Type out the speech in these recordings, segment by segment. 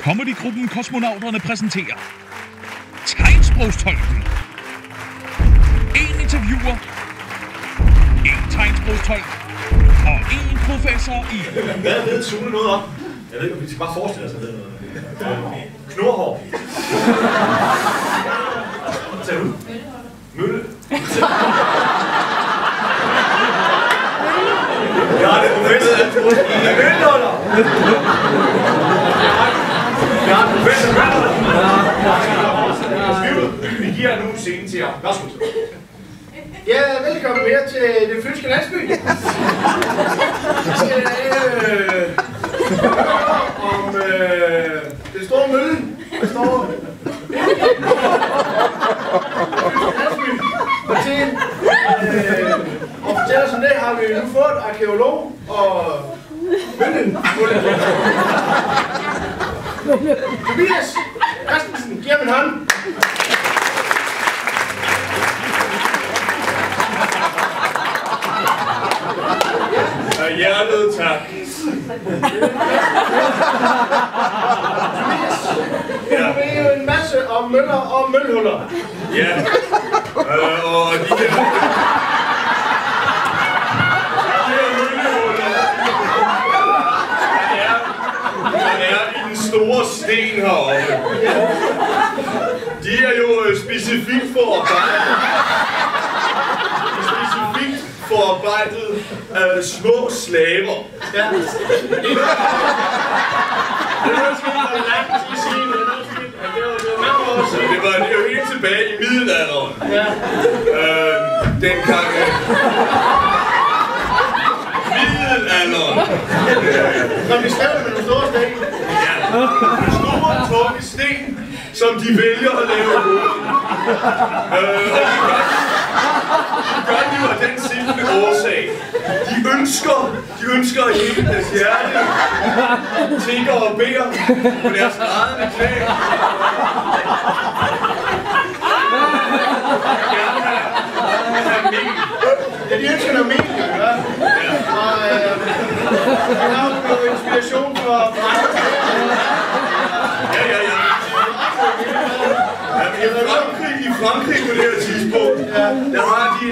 Comedygruppen Kosmonauterne præsenterer Tegnsprogstolken. En interviewer, en tegnsprogstolk og en professor i... Hvad ved Sune noget om? Jeg ved ikke, om vi skal bare forestille os, at det er noget. Knorhår. Hvad sagde du? Mølle. Ja, det er professor. Det er mølleholder. Ja, professor mølleholder. Vi giver nu scenen til jer. Værsgo. Ja, velkommen her til den fynske landsby. Vi skal høre om det store mølle, der står landsby. Og til og fortælle os om det, har vi nu fået arkeolog og møllen. Tobias Christensen, giv ham en hånd. Hjertet, tak. Ja. Du ved jo en masse om møller og mølhuller. Ja. Og de her møllehuller, der er i den store sten heroppe. De er jo specifikt forarbejdet af små slaver. Ja. Det var jo helt tilbage i middelalderen. Ja. Dengang... Middelalderen. Når vi skrev med nogle store sten. Ja. En stor, tunge sten, som de vælger at lave hovedet. Og det gør de jo af den simple årsag. De ønsker at hele deres hjerte, tigger og beder på deres grædende knæ. Ja, de ønsker noget mel, ja. Og jeg har jo noget inspiration for I Frankrig på det her tidspunkt, der har de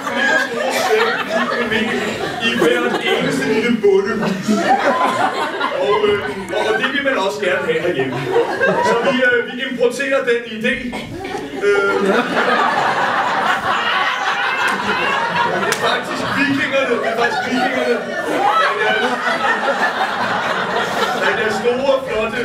flere store stemmer i hvert eneste lille bondehus. Og det vil man også gerne have herhjemme. Så vi importerer den idé. Det er faktisk vikingerne. Der er store, flotte